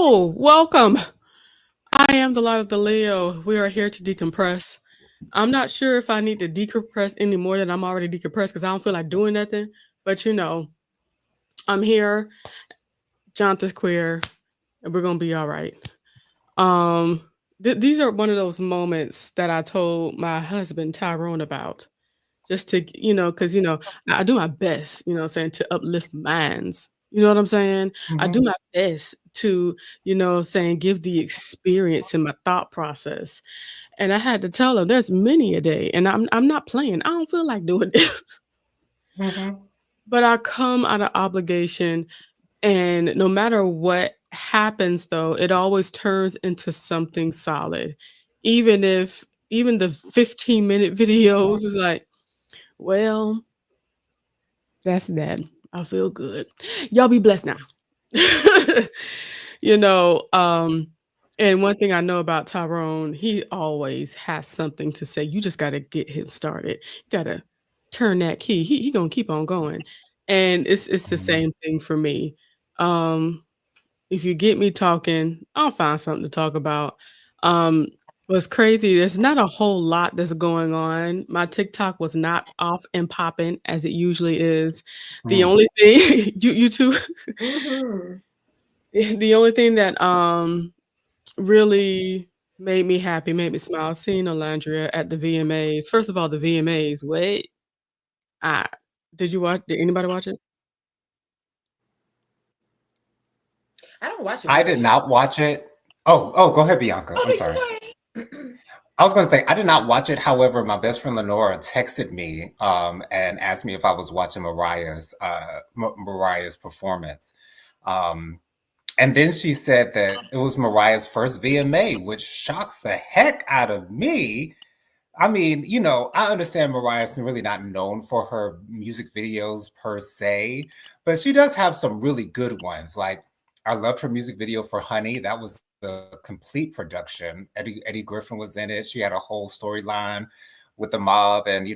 Hello, welcome. I am the light of the Leo. We are here to decompress. I'm not sure if I need to decompress any more than I'm already decompressed because I don't feel like doing nothing. But I'm here. Jonathan's queer, and we're gonna be all right. Um, these are one of those moments that I told my husband Tyrone about, just to because I do my best, I'm saying, to uplift minds. You know what I'm saying? I do Mhm. my best to, saying, give the experience in my thought process. And I had to tell him there's many a day, and I'm not playing. I don't feel like doing it. Mhm. But I come out of obligation, and no matter what happens though, it always turns into something solid. Even the 15-minute videos is like, well, that's that. I feel good. Y'all be blessed now. You know, um, and one thing I know about Tyrone, he always has something to say. You just gotta get him started. You gotta turn that key. He gonna keep on going. And it's the Mhm. same thing for me. Um, if you get me talking, I'll find something to talk about. Um, what's crazy, there's not a whole lot that's going on. My TikTok was not off and popping as it usually is. The Mm. only thing you too, Mhm. the only thing that really made me happy, made me smile, seeing Alandria at the VMAs. First of all, the VMAs. Wait, I did you watch? Did anybody watch it? I don't watch I did awards shows. not watch it. Oh, go ahead, Bianca. I'm Okay, sorry. go ahead. I was going to say I did not watch it. However, my best friend Lenora texted me and asked me if I was watching Mariah's performance. Um, and then she said that it was Mariah's first VMA, which shocks the heck out of me. I mean, I understand Mariah's really not known for her music videos per se, but she does have some really good ones. Like, I loved her music video for Honey. That was a complete production. Eddie Griffin was in it. She had a whole storyline with the mob and,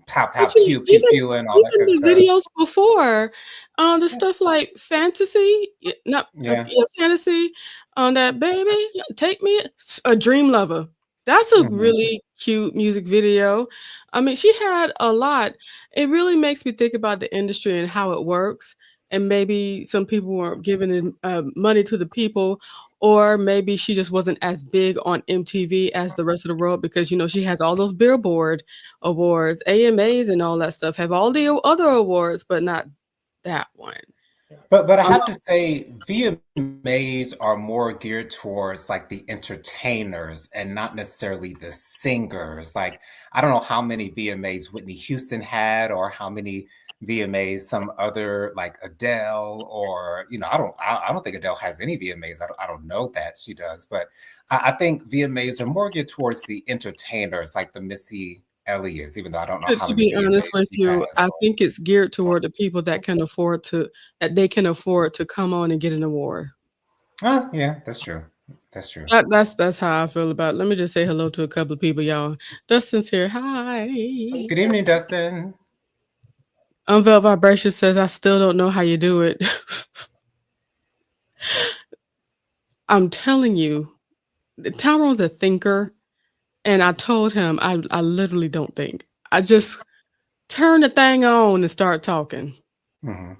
pow, pow, Actually, pew, pew, pew, and all that even good the stuff. videos before, the stuff like fantasy, not Yeah. yeah, fantasy, on that baby, take me, a dream lover. That's a Hmm. really cute music video. I mean, she had a lot. It really makes me think about the industry and how it works. And maybe some people weren't giving money to the people, or maybe she just wasn't as big on MTV as the rest of the world because she has all those Billboard awards, AMAs and all that stuff, have all the other awards, but not that one. But I Um, have to say, VMAs are more geared towards like the entertainers and not necessarily the singers. Like, I don't know how many VMAs Whitney Houston had, or how many VMAs some other like Adele, or I don't think Adele has any VMAs. I don't know that she does, but I think VMAs are more geared towards the entertainers, like the Missy Elliott's, even though I don't know how to many be honest VMAs with she you, has. I think it's geared toward the people that they can afford to come on and get an award. Yeah, that's true. That's true. That's how I feel about it. Let me just say hello to a couple of people, y'all. Dustin's here. Hi. Good evening, Dustin. Unveiled Vibration says, I still don't know how you do it. I'm telling you, Tyrone's a thinker. And I told him I literally don't think. I just turn the thing on and start talking. Hmm.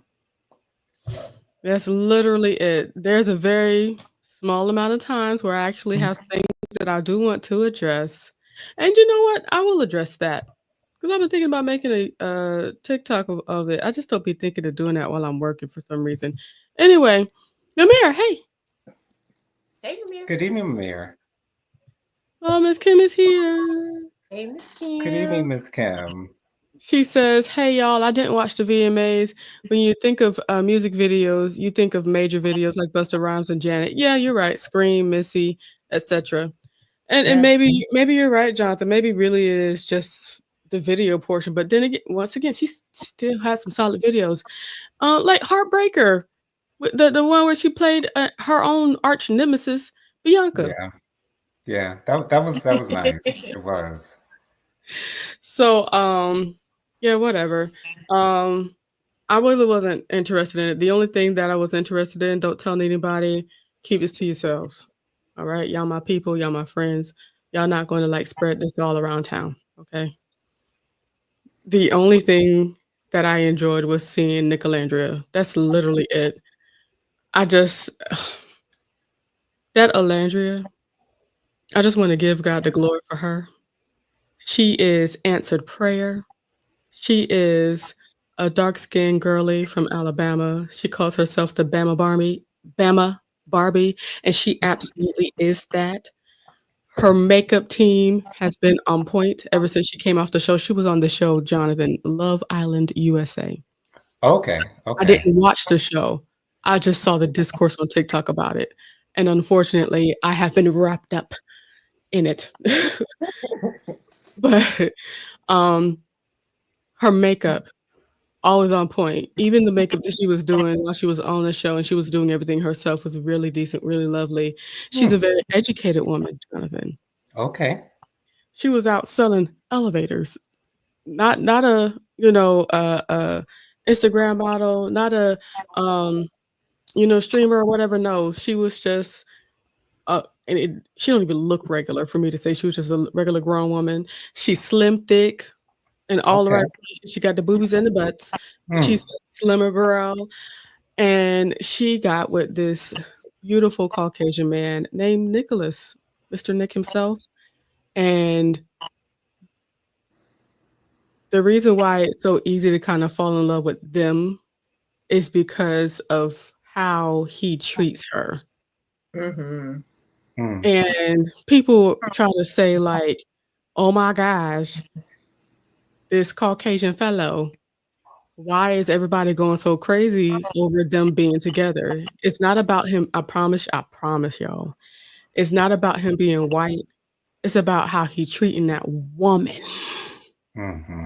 That's literally it. There's a very small amount of times where I actually have things that I do want to address. And you know what? I will address that. Because I've been thinking about making a TikTok of it. I just don't be thinking of doing that while I'm working for some reason. Anyway, Namir, hey. Hey, Amir. Good evening, Amir. Oh, Miss Kim is here. Hey, Miss Good evening, Kim. Miss Kim. She says, "Hey y'all, I didn't watch the VMAs. When you think of music videos, you think of major videos like Busta Rhymes and Janet. Yeah, you're right. Scream, Missy, etc. And Yeah. maybe you're right, Jonathan. Maybe really it is just the video portion. But then again, once again, she still has some solid videos. Like Heartbreaker, the one where she played her own arch nemesis, Bianca. Yeah. Yeah. That was nice. It was. So yeah, whatever. Um I really wasn't interested in it. The only thing that I was interested in, don't tell anybody, Keep this to yourselves. All right, y'all my people, y'all my friends. Y'all not going to like spread this all around town. Okay. The only thing that I enjoyed was seeing Nicolandria. That's literally it. I just that Alandria, I just want to give God the glory for her. She is answered prayer. She is a dark-skinned girly from Alabama. She calls herself the Bama Barbie, and she absolutely is that. Her makeup team has been on point ever since she came off the show. She was on the show, Jonathan, Love Island USA. Okay. I Okay. didn't watch the show. I just saw the discourse on TikTok about it, and unfortunately, I have been wrapped up in it. But, um, her makeup, always on point. Even the makeup that she was doing while she was on the show and she was doing everything herself was really decent, really lovely. She's a Hmm. very educated woman, Jonathan. Okay. She was out selling elevators. Not a, Instagram model, not a, um, streamer or whatever, no. She was just, and she don't even look regular for me to say she was just a regular grown woman. She's slim, thick, in all the Okay. right places. She got the boobies and the butts. She's Hmm. a slimmer girl. And she got with this beautiful Caucasian man named Nicholas, Mr. Nick himself. And the reason why it's so easy to kind of fall in love with them is because of how he treats her. Mm-hmm. Hmm. And people try to say, like, oh my gosh, this Caucasian fellow, why is everybody going so crazy over them being together? It's not about him. I promise y'all. It's not about him being white. It's about how he treating that woman. Hmm.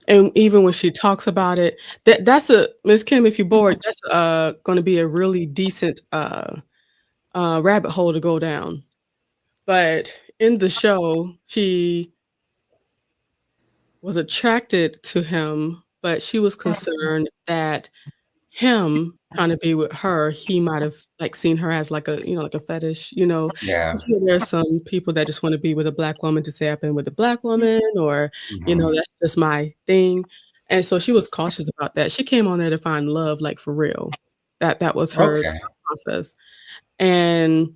And even when she talks about it, that's a Miss Kim, if you're bored, that's gonna be a really decent rabbit hole to go down. But in the show, she was attracted to him, but she was concerned that him trying to be with her, he might have, like, seen her as like a, like a fetish, you know? Yeah. 'Cause, there's some people that just wanna be with a black woman to say, "I've been with a black woman," or, Hmm. "That's just my thing." And so she was cautious about that. She came on there to find love, like, for real. That was her Okay. thought process. And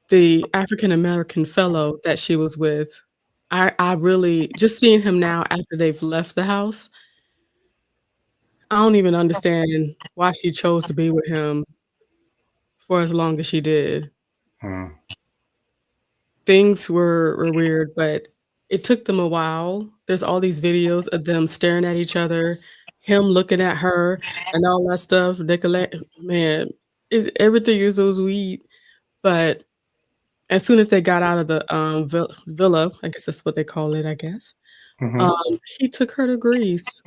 the African American fellow that she was with, I really just seeing him now after they've left the house, I don't even understand why she chose to be with him for as long as she did. Hmm. Things were weird, but it took them a while. There's all these videos of them staring at each other, him looking at her, and all that stuff. Nicola man, everything is so sweet. But as soon as they got out of the, villa, I guess that's what they call it, I guess, Hmm. he took her to Greece.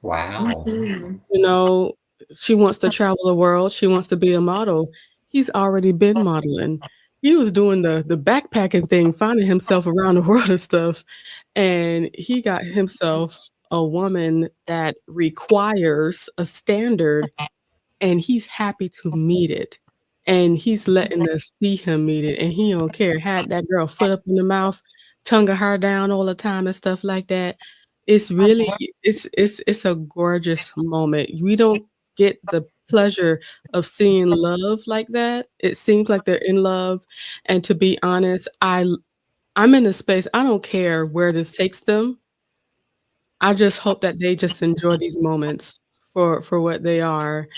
Wow. Mm-hmm. You know, she wants to travel the world, she wants to be a model. He's already been modeling. He was doing the backpacking thing, finding himself around the world and stuff, and he got himself a woman that requires a standard, and he's happy to meet it, and he's letting us see him meet it, and he don't care. Had that girl foot up in the mouth, tonguing her down all the time and stuff like that. It's really it's a gorgeous moment. We don't get the pleasure of seeing love like that. It seems like they're in love, and to be honest, I'm in a space, I don't care where this takes them. I just hope that they just enjoy these moments for what they are.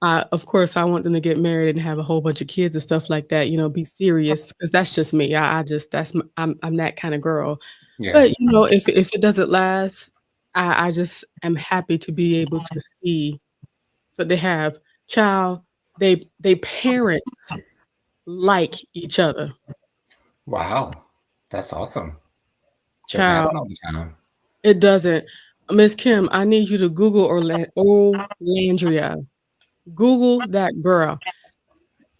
Of course, I want them to get married and have a whole bunch of kids and stuff like that, be serious, because that's just me. I just that's m I'm that kinda girl. Yeah. But, if it doesn't last, I just am happy to be able to see what they have. Child, they parents like each other. Wow. That's awesome. Doesn't Child, happen all the time. it doesn't. Miss Kim, I need you to Google Olandria. Google that girl,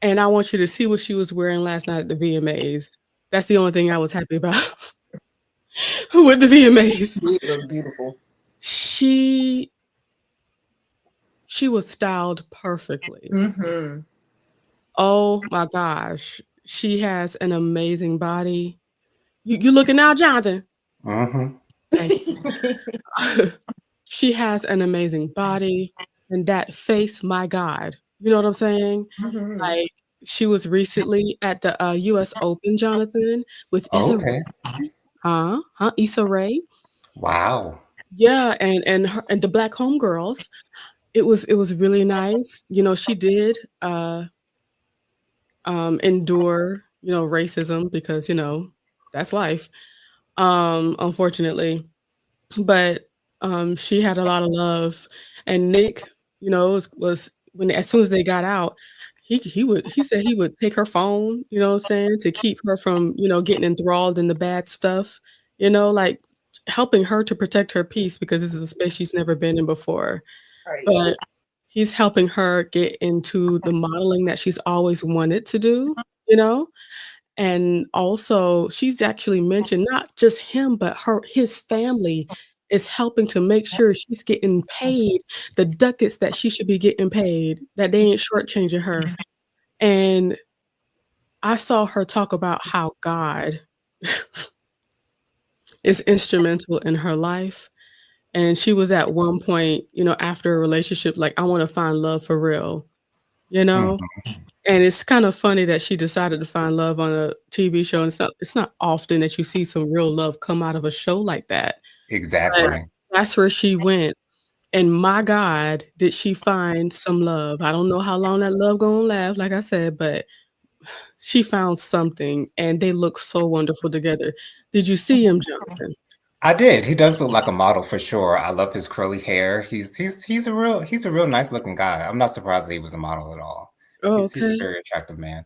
and I want you to see what she was wearing last night at the VMAs. That's the only thing I was happy about with the VMAs. It was beautiful. She she was styled perfectly. Mm-hmm. Oh my gosh. She has an amazing body. You looking now, Jonathan? Mm-hmm. Thank you. She has an amazing body and that face, my God. You know what I'm saying? Mhm. Like, she was recently at the, US Open, Jonathan, with Issa Okay. Rae. Huh? Huh? Issa Rae? Wow. Yeah, and her and the Black Homegirls. It was really nice. You know, she did, endure, racism because, that's life, unfortunately. But, she had a lot of love, and Nick, was when as soon as they got out, he said he would take her phone, you know what I'm saying, to keep her from, getting enthralled in the bad stuff, like, helping her to protect her peace because this is a space she's never been in before. Right. But he's helping her get into the modeling that she's always wanted to do, you know? And also, she's actually mentioned not just him, but his family is helping to make sure she's getting paid the ducats that she should be getting paid, that they ain't shortchanging her. And I saw her talk about how God is instrumental in her life. And she was at one point, after a relationship, like, I wanna find love for real, you know? Mhm. And it's kind of funny that she decided to find love on a TV show, and it's not often that you see some real love come out of a show like that, but Exactly. that's where she went, and my God, did she find some love. I don't know how long that love gonna last, like I said, but she found something, and they look so wonderful together. Did you see him, Jonathan? I did. He does look like a model for sure. I love his curly hair. He's a real nice looking guy. I'm not surprised that he was a model at all. Oh, He's a okay. very attractive man.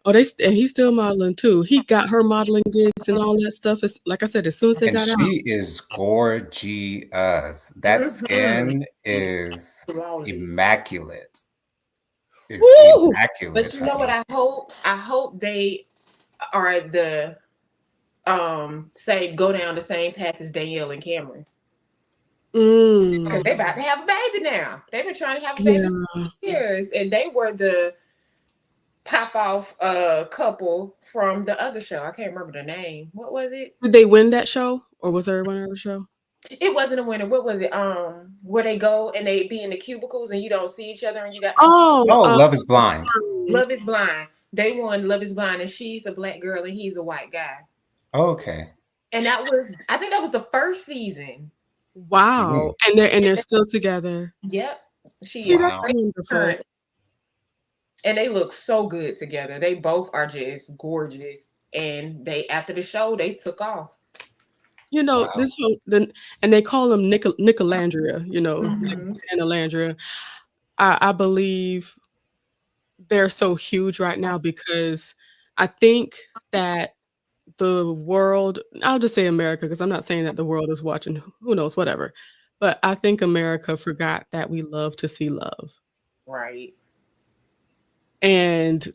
Oh, and he's still modeling too. He got her modeling gigs and all that stuff, as like I said, as soon as they And got out. she is gorgeous. That Mhm. skin is Flawless. immaculate. It's Woo! But immaculate, you know what honey. I hope? I hope they are the say go down the same path as Danielle and Cameron. Because they Mm. about to have a baby now. They've been trying to have a baby Yeah. for years. And they were the pop off couple from the other show. I can't remember the name. What was it? Did they win that show, or was there a winner of the show? It wasn't a winner. What was it? Where they go and they be in the cubicles and you don't see each other and you got Oh, Oh, Love is Blind. Love is Blind. They won Love is Blind and she's a black girl and he's a white guy. Okay. And that was I think that was the first season. wow, Mm, and they're still together. Yep. She See, is that's wow. great wonderful. current. And they look so good together. They both are just gorgeous. And they after the show they took off. Wow. This whole and they call him Nicolandria, Nick Mhm. and Alandria. I believe they're so huge right now because I think that the world I'll just say America because 'cause I'm not saying that the world is watching, who knows, whatever. But I think America forgot that we love to see love. Right. And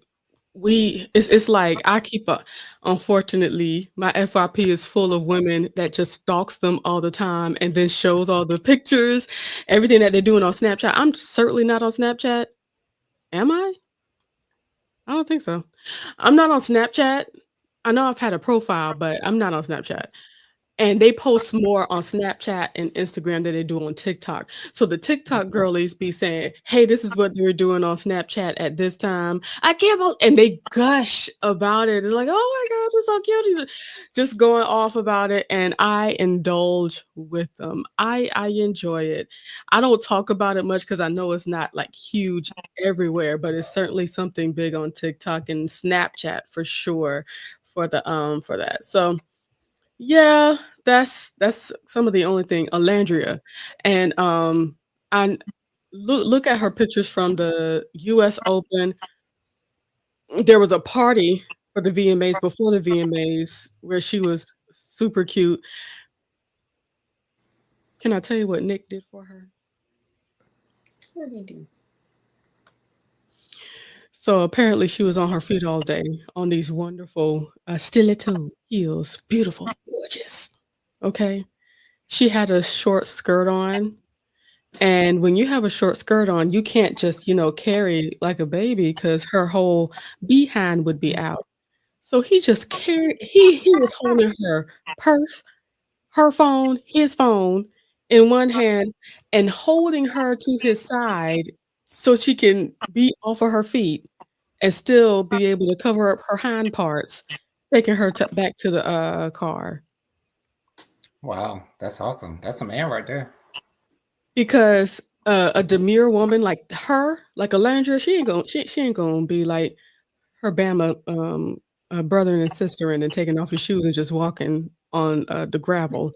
it's like I keep a unfortunately, my FYP is full of women that just stalks them all the time and then shows all the pictures, everything that they're doing on Snapchat. I'm certainly not on Snapchat. Am I? I don't think so. I'm not on Snapchat. I know I've had a profile, but I'm not on Snapchat. And they post more on Snapchat and Instagram than they do on TikTok. So the TikTok girlies be saying, "Hey, this is what they were doing on Snapchat at this time. I can't bel" and they gush about it. It's like, "Oh my gosh, it's so cute." Just going off about it, and I indulge with them. I enjoy it. I don't talk about it much because I know it's not, like, huge everywhere, but it's certainly something big on TikTok and Snapchat for sure for that. So yeah, that's some of the only thing Alandria, and, and look at her pictures from the US Open. There was a party for the VMAs before the VMAs where she was super cute. Can I tell you what Nick did for her? What did he do? So apparently she was on her feet all day on these wonderful, stiletto heels, beautiful, gorgeous, okay? She had a short skirt on. And when you have a short skirt on, you can't just, carry like a baby because her whole behind would be out. So he just carried he was holding her purse, her phone, his phone in one hand and holding her to his side so she can be off of her feet and still be able to cover up her hind parts, taking her back to the, car. Wow, that's awesome. That's a man right there. Because, a demure woman like her, like Alandra, she ain't gonna be like her Bama, brother and sister and then taking off his shoes and just walking on, the gravel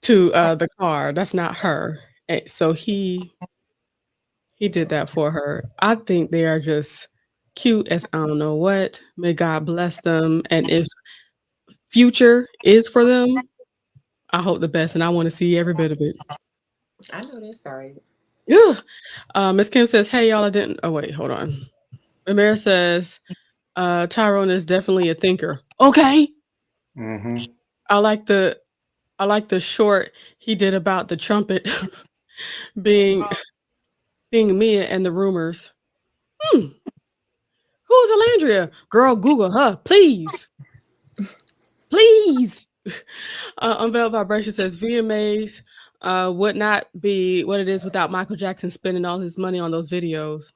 to, the car. That's not her. So he did that for her. I think they are just cute as I don't know what. May God bless them, and if future is for them, I hope the best, and I wanna see every bit of it. I know that's right. Yeah. Miss Kim says, "Hey, y'all, I didn't" oh, wait, hold on. Ramir says, "Tyrone is definitely a thinker." Okay. Mm-hmm. I like the I like the short he did about the trumpet being being Mia and the rumors. Hmm, who's Alandria? Girl, Google her, please. Please. Unveiled Vibration says VMAs would not be what it is without Michael Jackson spending all his money on those videos.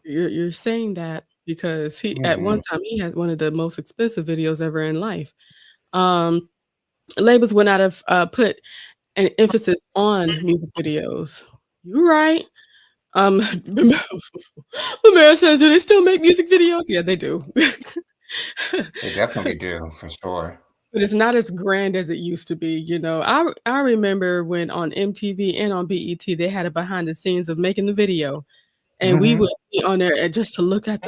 You're saying that because he at one Mm-hmm. time he had one of the most expensive videos ever in life. Um, Labels would not have put an emphasis on music videos. You're right. The mayor says, "Do they still make music videos?" Yeah, they do. They definitely do, for sure. But it's not as grand as it used to be, you know? I remember when on MTV and on BET, they had a behind the scenes of making the video, and we Mm-hmm. would be on there and just to look at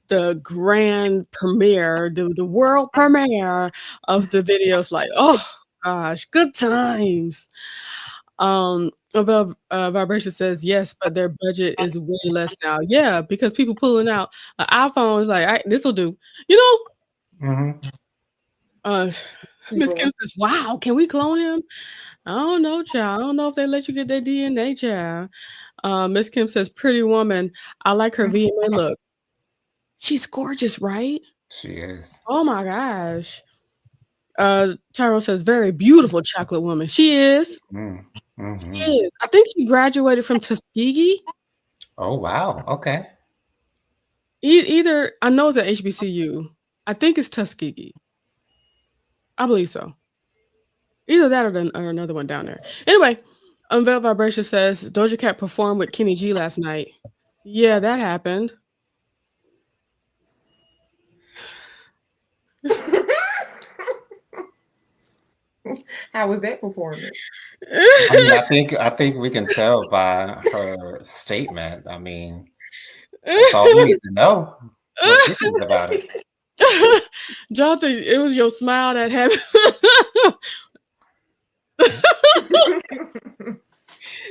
the grand premiere, the world premiere of the videos, like, oh gosh, good times. Vibration says, "Yes, but their budget is way less now." Yeah, because people pulling out an iPhone is like, "This'll do." You know? Mm-hmm. Uh, Miss Kim People, says, "Wow, can we clone him?" I don't know, child. I don't know if they let you get their DNA, child. Miss Kim says, "Pretty woman. I like her VMA look." She's gorgeous, right? She is. Oh my gosh. Tyrone says, "Very beautiful chocolate woman." She is. Mm. She Mm-hmm. is. I think she graduated from Tuskegee. Oh, wow. Okay. Either I know it's at HBCU. I think it's Tuskegee. I believe so. Either that or another one down there. Anyway, Unveiled Vibration says Doja Cat performed with Kenny G last night. Yeah, that happened. how was that performance? I mean, I think we can tell by her statement. I mean, that's all we need to know. What she thinks about it. Jonathan, it was your smile that had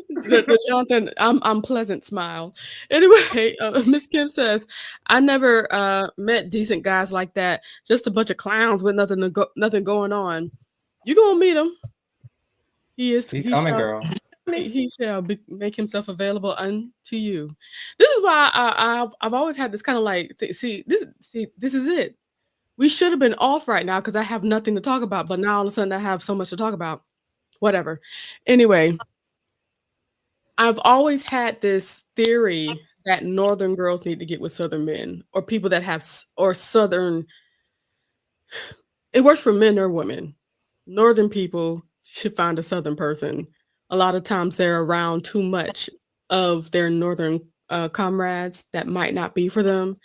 the Jonathan I'm pleasant smile. Anyway, Miss Kim says, "I never met decent guys like that. Just a bunch of clowns with nothing going on. You gonna meet him. He He coming, shall girl. he shall make himself available unto you." This is why I've always had this kind of like this is it. We should have been off right now because I have nothing to talk about, but now all of a sudden I have so much to talk about. Whatever. Anyway, I've always had this theory that Northern girls need to get with Southern men, or people that have or Southern. It works for men or women. Northern people should find a Southern person. A lot of times they're around too much of their Northern comrades that might not be for them.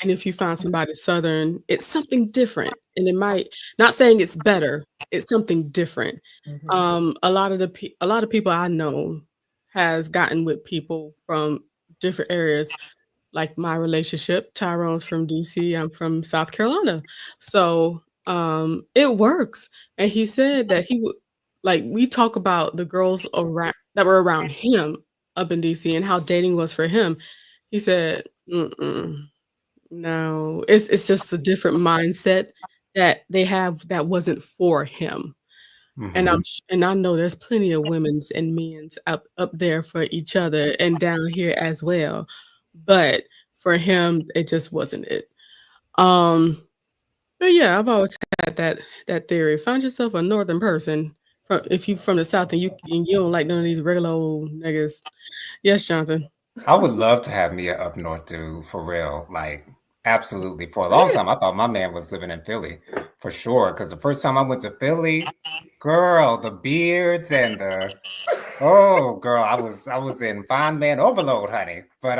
And if you find somebody Southern, it's something different. And it might, not saying it's better, it's something different. Mhm. A lot of people I know has gotten with people from different areas, like my relationship. Tyrone's from DC, I'm from South Carolina. So it works. And he said that he would like we talk about the girls around that were around him up in DC and how dating was for him. He said, mm-mm, no, it's just a different mindset that they have that wasn't for him. And Hmm. and I know there's plenty of women's and men's up there for each other and down here as well. But for him, it just wasn't it. Um, but yeah, I've always had that theory. Find yourself a northern person from if you from the south and you don't like none of these regular old niggas. Yes, Jonathan. I would love to have me a up north dude for real. Like, absolutely. For a long Yeah. time, I thought my man was living in Philly for sure. Because the first time I went to Philly, girl, the beards and the oh, girl, I was in fine man overload, honey. But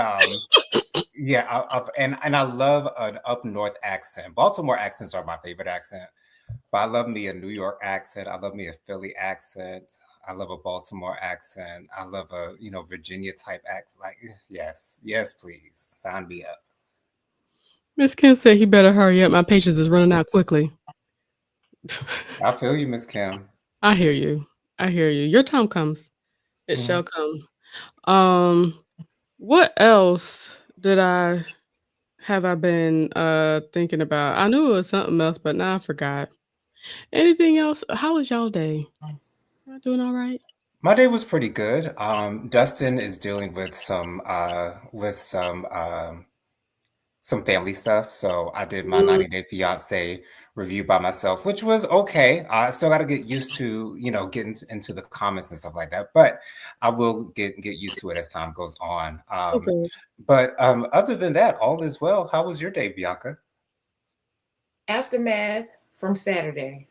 yeah, and I love an up north accent. Baltimore accents are my favorite accent. But I love me a New York accent. I love me a Philly accent. I love a Baltimore accent. I love a, Virginia type accent. Like, yes, yes, please. Sign me up. Miss Kim said he better hurry up. My patience is running out quickly. I feel you, Miss Kim. I hear you. I hear you. Your time comes. It shall Mhm. come. What else did I been thinking about? I knew it was something else, but now I forgot. Anything else? How was y'all day? Y'all doing all right? My day was pretty good. Dustin is dealing with some family stuff. So I did my Mm, 90 Day Fiance review by myself, which was okay. I still got to get used to, getting into the comments and stuff like that. But I will get used to it as time goes on. okay. But other than that, all is well. How was your day, Bianca? Aftermath from Saturday.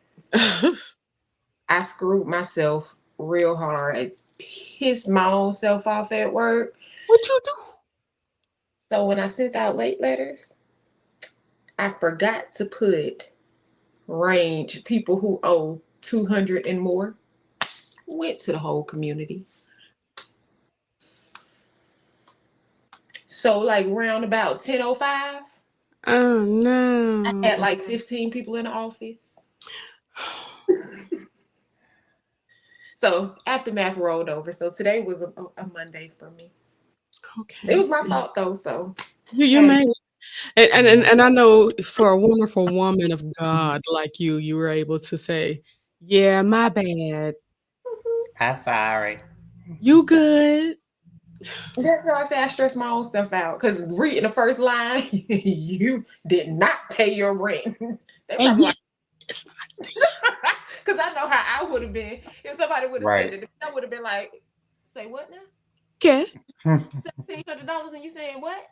I screwed myself real hard. I pissed my own self off at work. What you do? So when I sent out late letters, I forgot to put range people who owe 200 and more. Went to the whole community. So like round about 10:05, Oh I no. had like 15 people in the office. So aftermath rolled over. So today was a Monday for me. It Okay. was my fault though. So You hey, made it. Mhm. And I know for a wonderful woman of God like you were able to say, "Yeah, my bad. I'm sorry. You good?" that's why I say I stress my own stuff out. Because reading the first line, you did not pay your rent. They And probably you like, it's because I know how I would have been if somebody would have said Right. it. I would have been like, say what now? okay. $1,700 and you saying what?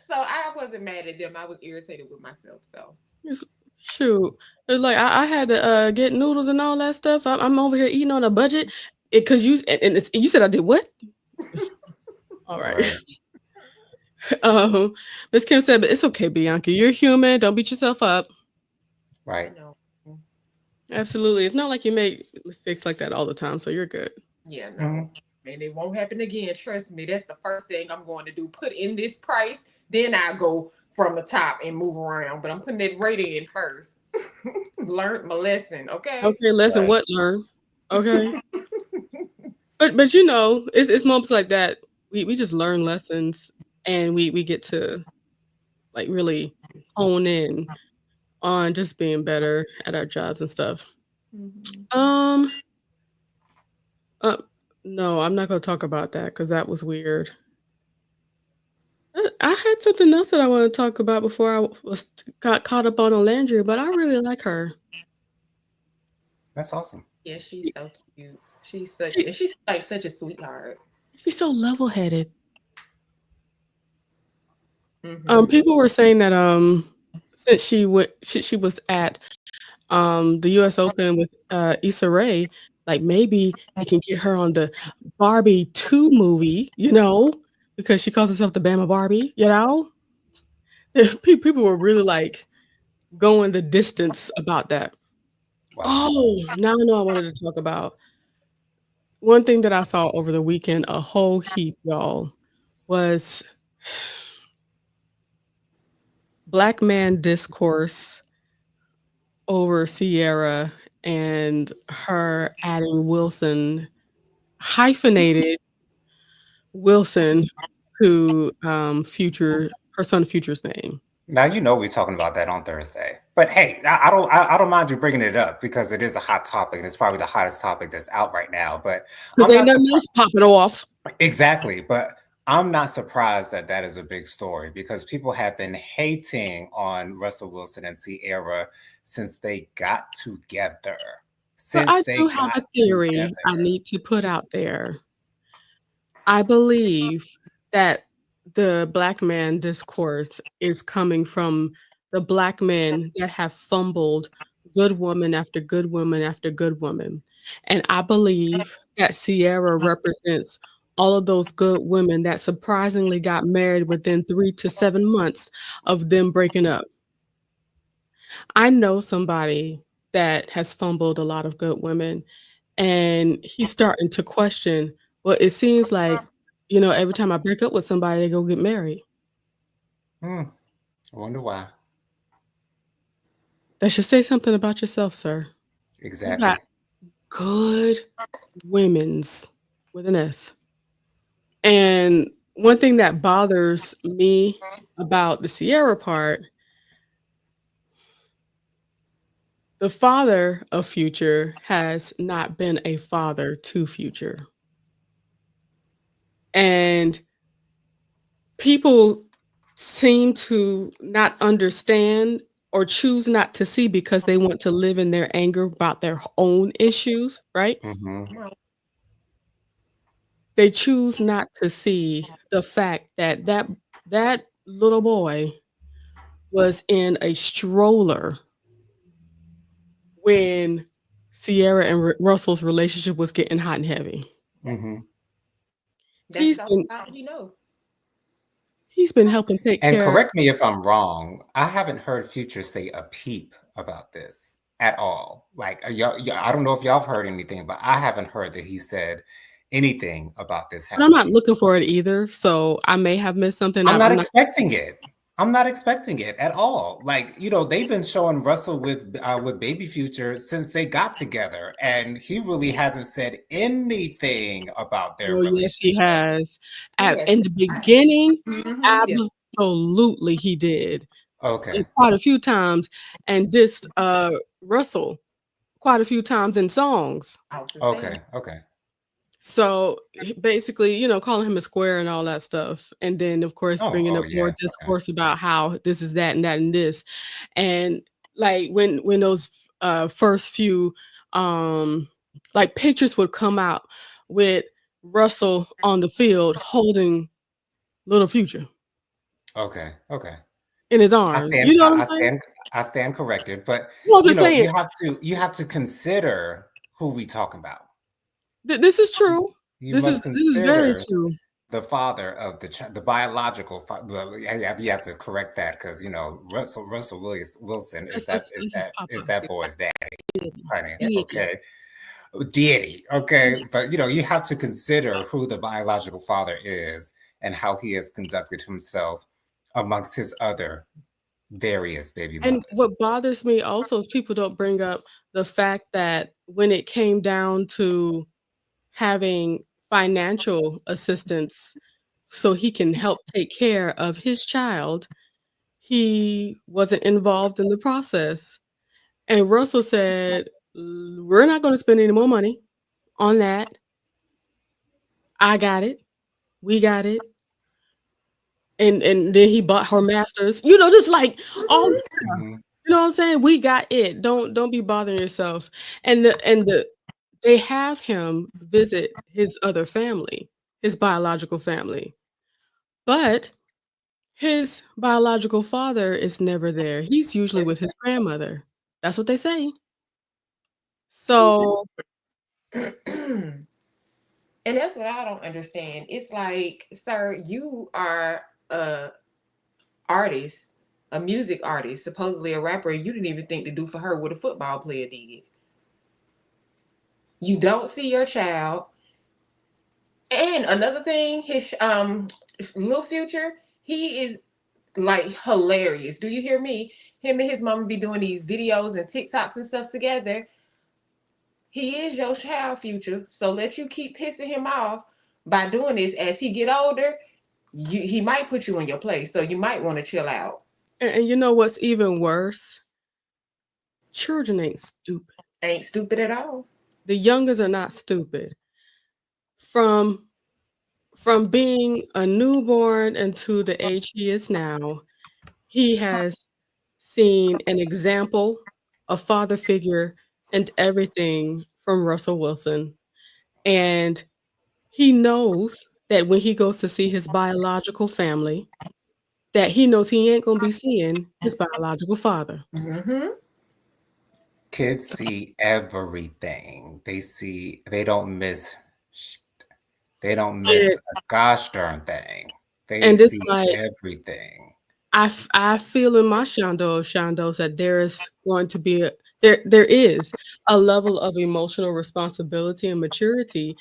So I wasn't mad at them. I was irritated with myself. So It's shoot. It's like I had to get noodles and all that stuff. I'm over here eating on a budget. Because you and you said I did what? All right. Right. um, Miss Kim said, but it's okay, Bianca. You're human. Don't beat yourself up. I Right. know. Absolutely. It's not like you make mistakes like that all the time, so you're good. Yeah, no. Mhm. And it won't happen again. Trust me. That's the first thing I'm going to do. Put in this price, then I'll go from the top and move around. But I'm putting that rate in first. Learned my lesson, okay? Okay, lesson Right. what learn. Okay. But it's moments like that. We just learn lessons and we get to like really hone in on just being better at our jobs and stuff. Mhm. Um uh, no, I'm not gonna talk about that because that was weird. I had something else that I want to talk about before got caught up on Landry, but I really like her. That's awesome. Yeah, she's She, so cute. she She's like such a sweetheart. she's so level headed. Hmm. People were saying that since she was at the US Open with Issa Rae, like maybe they can get her on the Barbie 2 movie, because she calls herself the Bama Barbie. People were really like going the distance about that. Wow. Oh, now I know I wanted to talk about one thing that I saw over the weekend, a whole heap, y'all, was black man discourse over Sierra and her adding Wilson, hyphenated Wilson, to Future her son Future's name. Now you know we're talking about that on Thursday. But hey, I don't mind you bringing it up because it is a hot topic. It's probably the hottest topic that's out right now. But Because I'm ain't not nothing else popping off. exactly. But I'm not surprised that that is a big story because people have been hating on Russell Wilson and Sierra since they got together. But Since I they do have got a theory I together. need to put out there. I believe that the black man discourse is coming from the black men that have fumbled good woman after good woman after good woman. And I believe that Sierra represents all of those good women that surprisingly got married within 3 to 7 months of them breaking up. I know somebody that has fumbled a lot of good women, and he's starting to question, well, it seems like, every time I break up with somebody, they go get married. Hmm. I wonder why. That should say something about yourself, sir. You got Exactly. good women's with an S. And one thing that bothers me about the Sierra part, the father of Future has not been a father to Future. And people seem to not understand or choose not to see because they want to live in their anger about their own issues, right? Mm-hmm. They choose not to see the fact that that little boy was in a stroller when Sierra and Russell's relationship was getting hot and heavy. Mm-hmm. That's He's all been we know. he's been helping take And care. correct me if I'm wrong. I haven't heard Future say a peep about this at all. Like I don't know if y'all have heard anything, but I haven't heard that he said anything about this But I'm not happening. looking for it either, so I may have missed something. I'm not I'm not. expecting it. I'm not expecting it at all. Like, they've been showing Russell with Baby Future since they got together, and he really hasn't said anything about their Oh, yes, he relationship. has. Yes. In the beginning, Yes. absolutely he did. Okay. Quite a few times, and dissed, Russell quite a few times in songs. I was just saying. Okay. Okay. So, basically, calling him a square and all that stuff, and then, of course, Oh, bringing oh up more yeah. Okay. discourse about how this is that and that and this, and, like, when those, first few, um, like, pictures would come out with Russell on the field holding Little Future Okay. Okay. in his I arms, stand you know I, what I'm I saying? stand I stand corrected, but No, I'm just saying, you have to consider who we talking about. this is true. You This is must this is very consider true. the father of the biological father. Well, you have to correct that because Russell Wilson is that is That's his that is papa. that boy's dad, honey. Deity. Okay, deity. Okay, but you have to consider who the biological father is and how he has conducted himself amongst his other various baby And mothers. what bothers me also is people don't bring up the fact that when it came down to having financial assistance so he can help take care of his child, he wasn't involved in the process. And Russell said, We're not going to spend any more money on that. I got it. We got it. And then he bought her masters, just like all this stuff. Hmm. You know what I'm saying? We got it. Don't be bothering yourself. And they have him visit his other family, his biological family. But his biological father is never there. He's usually with his grandmother. That's what they say. So, And that's what I don't understand. It's like, sir, you are a artist, a music artist, supposedly a rapper, and you didn't even think to do for her what a football player did. You don't see your child. And another thing, his little Future, he is like hilarious. Do you hear me? Him and his mama be doing these videos and TikToks and stuff together. He is your child, Future. So let you keep pissing him off by doing this. As he get older, he might put you in your place. So you might want to chill out. And you know what's even worse? Children ain't stupid. Ain't stupid at all. The youngers are not stupid. From from being a newborn into the age he is now, he has seen an example, a father figure, and everything from Russell Wilson. And he knows that when he goes to see his biological family, that he knows he ain't gonna be seeing his biological father. Mm-hmm. Kids see everything. They don't miss, sh- they don't miss And, a gosh darn thing. They and it's see like everything. I feel in my shandos that there is going to be there is a level of emotional responsibility and maturity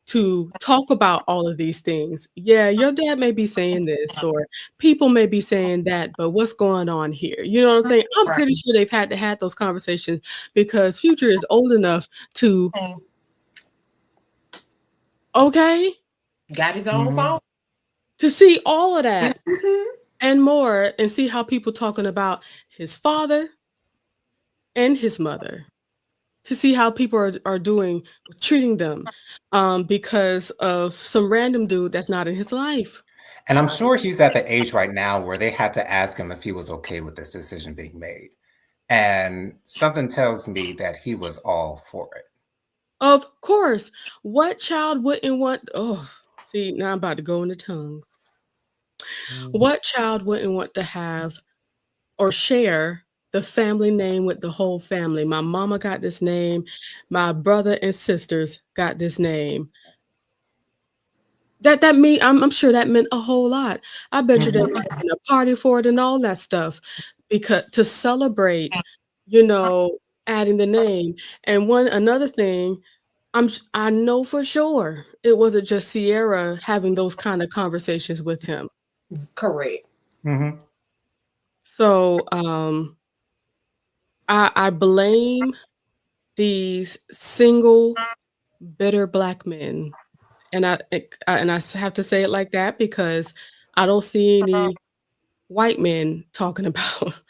to talk about all of these things. Yeah, your dad may be saying this or people may be saying that, but what's going on here? You know what I'm saying? I'm Right. pretty sure they've had to have those conversations because Future is old enough to okay, Got his own Mhm. phone. to see all of that Mhm. and more and see how people talking about his father and his mother. To see how people are doing treating them because of some random dude that's not in his life. And I'm sure he's at the age right now where they had to ask him if he was okay with this decision being made. And something tells me that he was all for it. Of course, what child wouldn't want oh, see, now I'm about to go into tongues. Mm. What child wouldn't want to have or share the family name with the whole family? My mama got this name, my brother and sisters got this name. That mean I'm sure that meant a whole lot. I bet you they Mhm. were having a party for it and all that stuff because to celebrate, you know, adding the name. And one another thing, I know for sure it wasn't just Sierra having those kind of conversations with him. Correct. Mhm. So, I blame these single, bitter Black men, and I have to say it like that because I don't see any white men talking about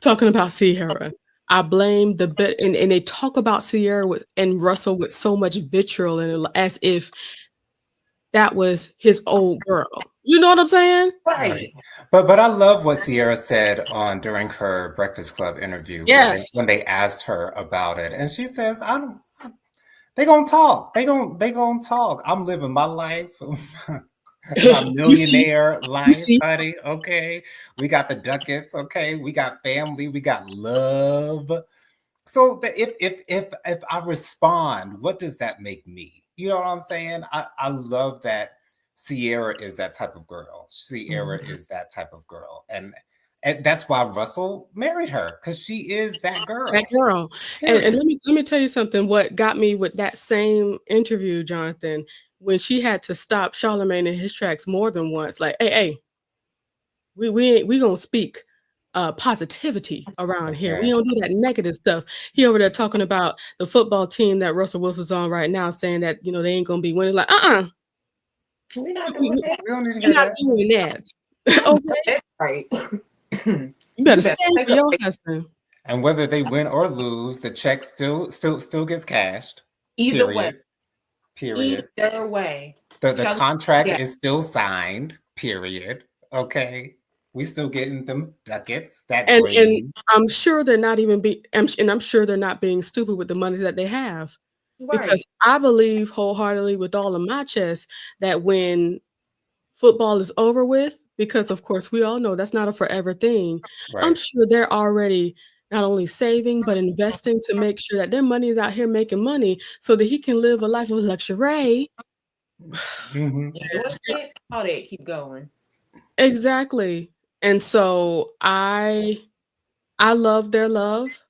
talking about Sierra. I blame the bit and they talk about Sierra with and Russell with so much vitriol and as if that was his old girl. You know what I'm saying? Right. Right. But I love what Sierra said on during her Breakfast Club interview where when Yes. they asked her about it, and she says, "I don't. They gonna talk. They gonna talk. I'm living my life, my You see, millionaire you life, see, honey. Okay, we got the ducats. Okay, we got family. We got love. So if I respond, what does that make me? You know what I'm saying? I love that Sierra is that type of girl. Sierra Mhm. is that type of girl, and that's why Russell married her because she is that that girl. girl. And Period. let me tell you something. What got me with that same interview, Jonathan, when she had to stop Charlemagne in his tracks more than once, like, hey, we gonna speak positivity around here. We Okay. don't do that negative stuff. He over there talking about the football team that Russell Wilson's on right now, saying that they ain't gonna be winning. Like, We're not we, doing that. We don't need to we're hear not that. doing that. No, Okay, that's right. you You better better stand take for a your break. husband. And whether they win or lose, the check still gets cashed. Either way. Period. Period. Either way. The Charlie, contract yeah. is still signed. Period. Okay. We still getting them ducats, that And green. I'm sure they're not even be and I'm sure they're not being stupid with the money that they have, because Right. I believe wholeheartedly with all of my chest that when football is over with, because of course we all know that's not a forever thing, I'm Right. sure they're already not only saving, but investing to make sure that their money is out here making money so that he can live a life of luxury. Hmm. You doing this? All that keep going. Exactly. And so I love their love.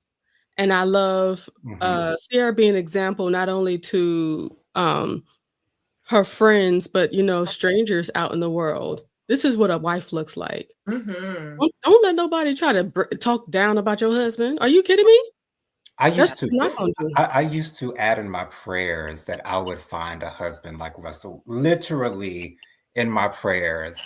And I love, Hmm. Sierra being an example not only to, her friends, but, strangers out in the world. This is what a wife looks like. Mm-hmm. Don't let nobody try to talk down about your husband. Are you kidding me? I That's used to what I'm not gonna do. I used to add in my prayers that I would find a husband like Russell, literally in my prayers,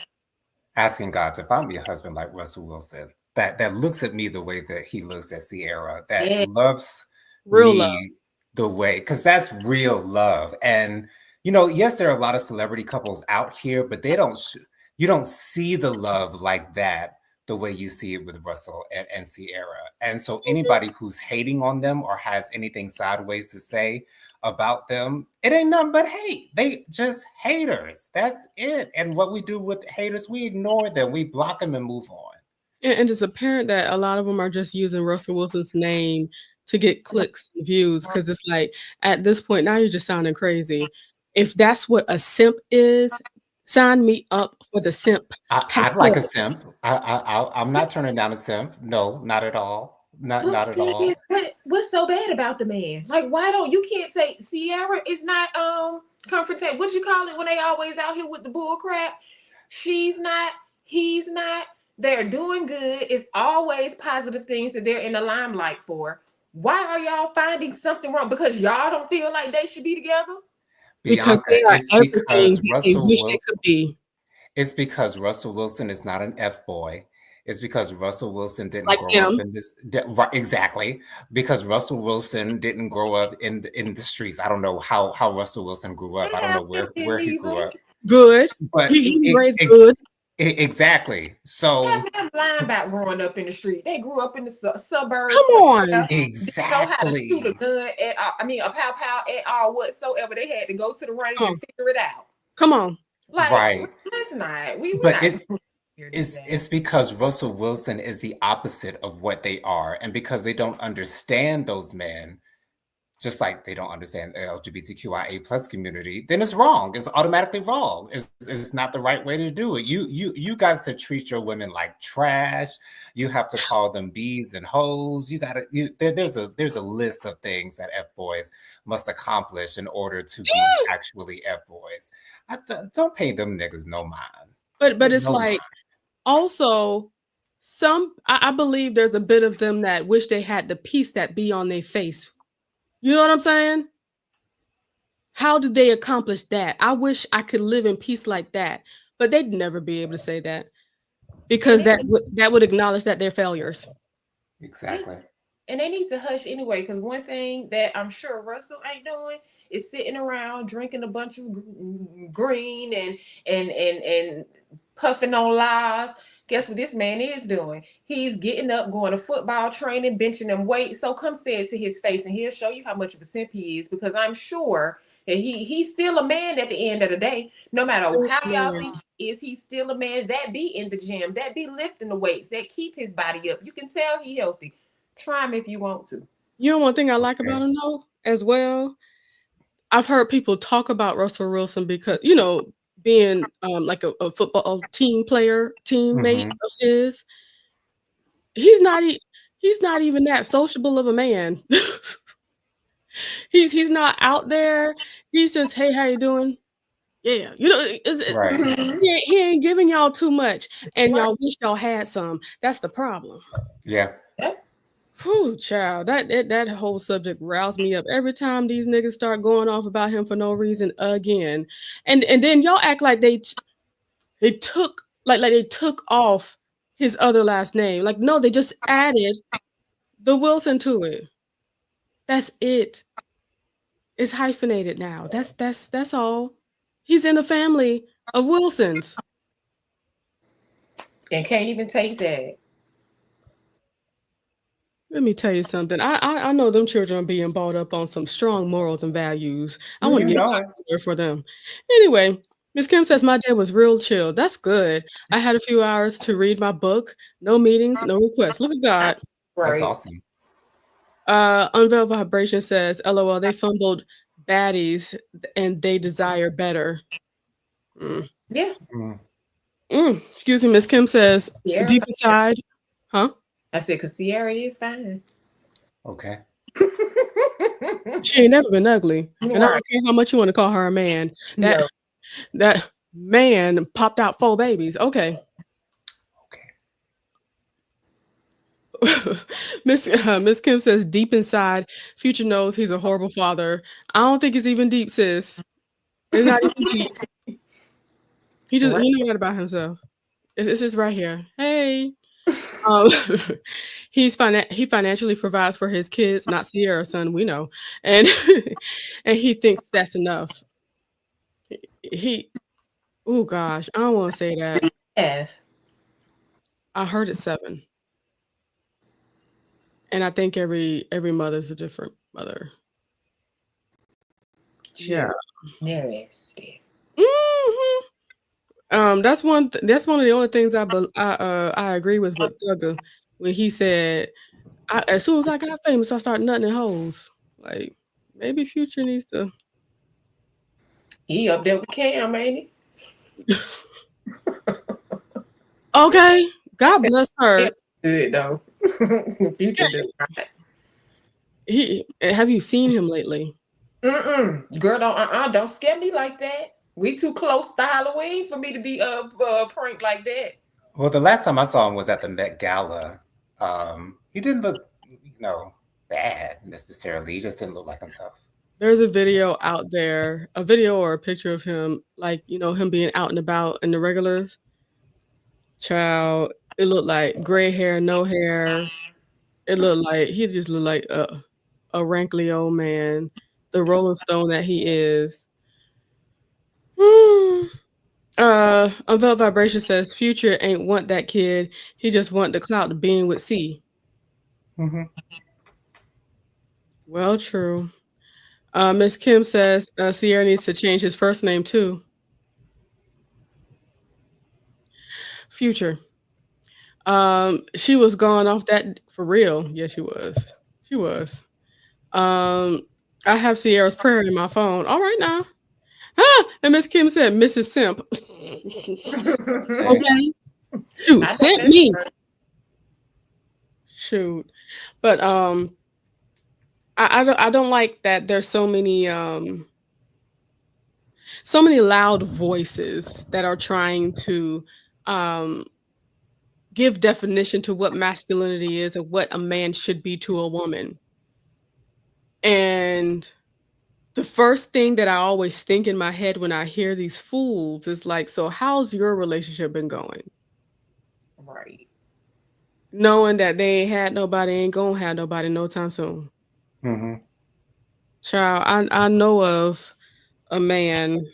asking God to find me a husband like Russell Wilson. that looks at me the way that he looks at Sierra, that Yeah. loves Real love. me the way, because that's real love. And yes, there are a lot of celebrity couples out here, but you don't see the love like that the way you see it with Russell and Sierra. And so anybody who's hating on them or has anything sideways to say about them, it ain't nothing but hate. They just haters. That's it. And what we do with haters, we ignore them, we block them and move on. And it's apparent that a lot of them are just using Russell Wilson's name to get clicks and views, because it's like, at this point, now you're just sounding crazy. If that's what a simp is, sign me up for the simp I'd like a package. simp. I'm not turning down a simp. No, not at all. Not at all. What's so bad about the man? Like, why don't you can't say Sierra is not comfortable? What you call it when they always out here with the bull crap? She's not, he's not. They're doing good. It's always positive things that they're in the limelight for. Why are y'all finding something wrong? Because y'all don't feel like they should be together? Because Bianca, they are it's everything because that they Russell wish they Wilson. could be. It's because Russell Wilson is not an F boy. It's because Russell Wilson didn't Like grow them. up in this. Right, exactly. Because Russell Wilson didn't grow up in the streets. I don't know how Russell Wilson grew up. I don't know where he grew up. Good. But He was raised good. exactly. So I'm lying about growing up in the street. They grew up in the suburbs. Come on. They know how to shoot a exactly. gun at a pow at all whatsoever. They had to go to the range Come on. and figure it out. Come on. Like, Right. let's not. We're But not. it's because Russell Wilson is the opposite of what they are, and because they don't understand those men, just like they don't understand the LGBTQIA plus community, then it's wrong. It's automatically wrong. It's not the right way to do it. You guys to treat your women like trash. You have to call them bees and hoes. There's a list of things that F boys must accomplish in order to be actually F boys. Don't pay them niggas no mind. But it's No like, mind. also, I believe there's a bit of them that wish they had the peace that be on their face. You know what I'm saying? How did they accomplish that? I wish I could live in peace like that, but they'd never be able to say that, because that would acknowledge that they're failures. Exactly. And they need to hush anyway, because one thing that I'm sure Russell ain't doing is sitting around drinking a bunch of green and puffing on lies. Guess what this man is doing? He's getting up, going to football training, benching them weights. So come say it to his face, and he'll show you how much of a simp he is. Because I'm sure that he's still a man at the end of the day. No matter how y'all think he is, he's still a man that be in the gym, that be lifting the weights, that keep his body up. You can tell he healthy. Try him if you want to. You know, one thing I like about him though, as well, I've heard people talk about Russell Wilson because, being like a football teammate of his. He's not even that sociable of a man. He's not out there. He's just, hey, how you doing? Yeah, Right. he ain't giving y'all too much, and y'all wish y'all had some. That's the problem. Yeah. Whew, child, that whole subject roused me up every time these niggas start going off about him for no reason again, and then y'all act like they took they took off his other last name. Like, no, they just added the Wilson to it. That's it. It's hyphenated now. That's all. He's in a family of Wilsons. And can't even take that. Let me tell you something. I know them children are being brought up on some strong morals and values. I want to get there for them. Anyway, Miss Kim says my day was real chill. That's good. I had a few hours to read my book. No meetings, no requests. Look at God. That's awesome. Unveiled Vibration says, LOL, they fumbled baddies and they desire better. Yeah. Excuse me, Miss Kim says, Sierra deep inside. Huh? I said, because Sierra is fine. Okay. She ain't never been ugly. And I don't care how much you want to call her a man. That man popped out 4 babies. Okay. Miss Kim says, deep inside, Future knows he's a horrible father. I don't think it's even deep, sis. It's not even deep. He knows that about himself. It's just right here. Hey. Um, he financially provides for his kids, not Sierra's son, we know, and and he thinks that's enough. He oh gosh, I don't wanna say that. Yeah. I heard it's 7, and I think every mother's a different mother. Yeah. Just nasty. Mhm. That's one of the only things I agree with Thugger when he said, as soon as I got famous, I started nutting in hoes." Like, maybe Future needs to He up there with Cam, ain't Okay, God bless he? Yeah, her. good though. Future does not. Have you seen him lately? Girl, don't scare me like that. We too close to Halloween for me to be pranked like that. Well, the last time I saw him was at the Met Gala. He didn't look, bad necessarily. He just didn't look like himself. There's a video out there, a video or a picture of him, like, him being out and about in the regulars. Child, it looked like gray hair, no hair. It looked like he just looked like a rankly old man, the Rolling Stone that he is. Hmm. Unveiled Vibration says Future ain't want that kid. He just want the clout to being with C. Mm-hmm. Well, true. Miss Kim says Sierra needs to change his first name too. Future. She was gone off that for real. Yeah, she was. She was. Um, I have Sierra's prayer in my phone. All right now. Ah, and Miss Kim said, Mrs. Simp. Okay. Okay. Shoot, I know sent that's me. right. Shoot. But I don't like that there's so many loud voices that are trying to um give definition to what masculinity is and what a man should be to a woman. And the first thing that I always think in my head when I hear these fools is like, so how's your relationship been going? Right. Knowing that they ain't had nobody, ain't gonna have nobody no time soon. Mm-hmm. Child, I know of a man.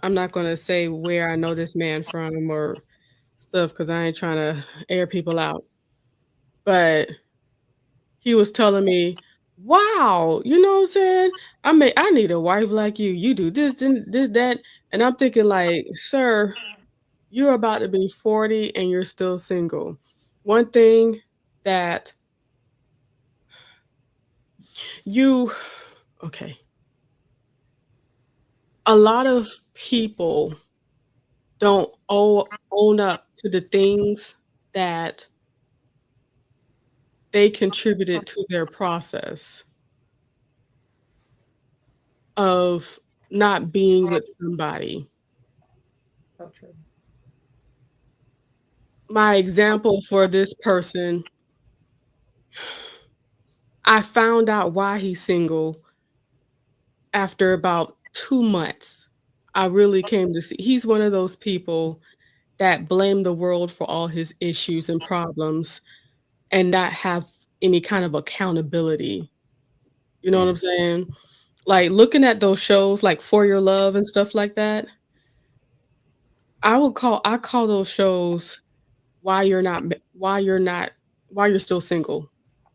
I'm not gonna say where I know this man from or stuff because I ain't trying to air people out. But he was telling me, "Wow, you know what I'm saying? I need a wife like you. You do this, that." And I'm thinking like, "Sir, you're about to be 40 and you're still single." One thing that you okay, a lot of people don't own up to the things that they contributed to their process of not being with somebody. So true. My example for this person, I found out why he's single after about 2 months. I really came to see he's one of those people that blame the world for all his issues and problems and not have any kind of accountability. You know what I'm saying? Like, looking at those shows, like For Your Love and stuff like that, I call those shows why you're not ma why you're not why you're still single.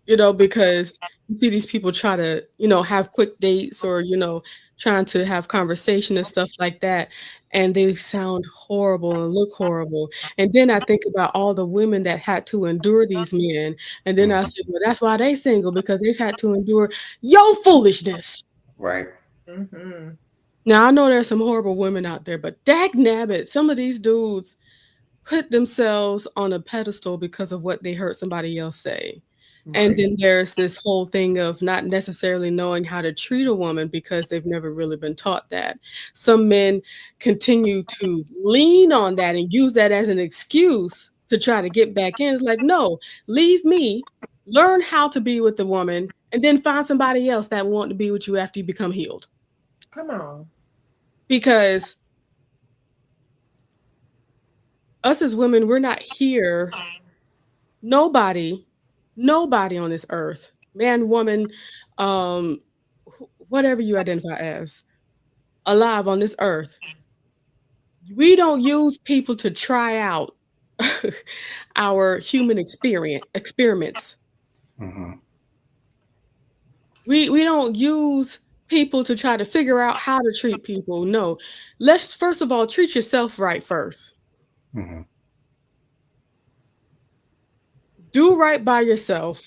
Because you see these people try to, have quick dates or, trying to have conversation and stuff like that, and they sound horrible and look horrible, and then I think about all the women that had to endure these men, and then I Mm-hmm. say, "Well, that's why they single because they've had to endure your foolishness." Right. Mm-hmm. Now, I know there's some horrible women out there, but dagnabbit, some of these dudes put themselves on a pedestal because of what they heard somebody else say. And Right. then there's this whole thing of not necessarily knowing how to treat a woman because they've never really been taught that. Some men continue to lean on that and use that as an excuse to try to get back in. It's like, no, leave me, learn how to be with the woman, and then find somebody else that want to be with you after you become healed. Come on. Because us as women, we're not here Nobody, nobody on this earth, man, woman, um, whatever you identify as, alive on this earth, we don't use people to try out our human experiments. Mm-hmm. We don't use people to try to figure out how to treat people. No. Let's first of all treat yourself right first. Mm-hmm. Do right by yourself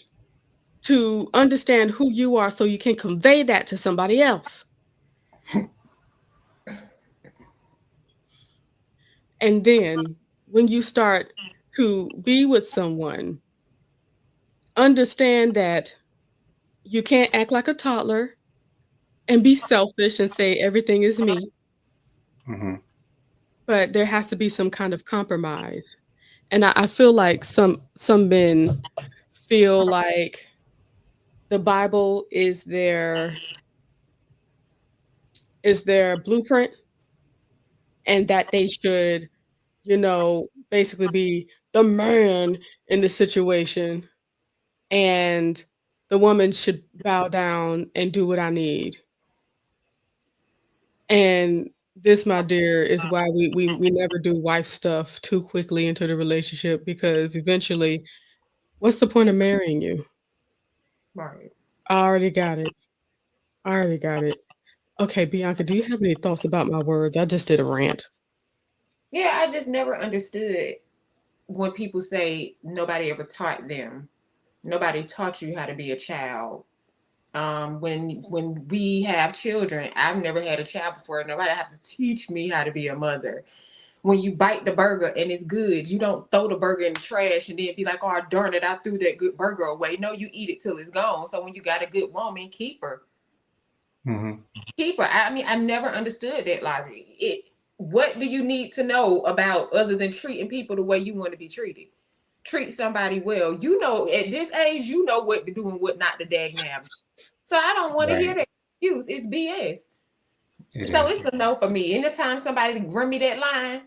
to understand who you are so you can convey that to somebody else. And then when you start to be with someone, understand that you can't act like a toddler and be selfish and say everything is me, Mm-hmm. but there has to be some kind of compromise. And I feel like some men feel like the Bible is their blueprint and that they should, basically be the man in the situation and the woman should bow down and do what I need. And this, my dear, is why we never do wife stuff too quickly into the relationship because eventually, what's the point of marrying you? Right. I already got it. I already got it. Okay, Bianca, do you have any thoughts about my words? I just did a rant. Yeah, I just never understood when people say nobody ever taught them. Nobody taught you how to be a child. When we have children, I've never had a child before. Nobody have to teach me how to be a mother. When you bite the burger and it's good, you don't throw the burger in the trash and then be like, "Oh darn it, I threw that good burger away." No, you eat it till it's gone. So when you got a good woman, keep her. Mm-hmm. Keep her. I mean, I never understood that logic. What do you need to know about other than treating people the way you want to be treated? Treat somebody well. You know, at this age, you know what to do and what not to dag nab. So I don't want to hear Right. that excuse. It's BS. It So is. it's a no for me. Anytime somebody run me that line,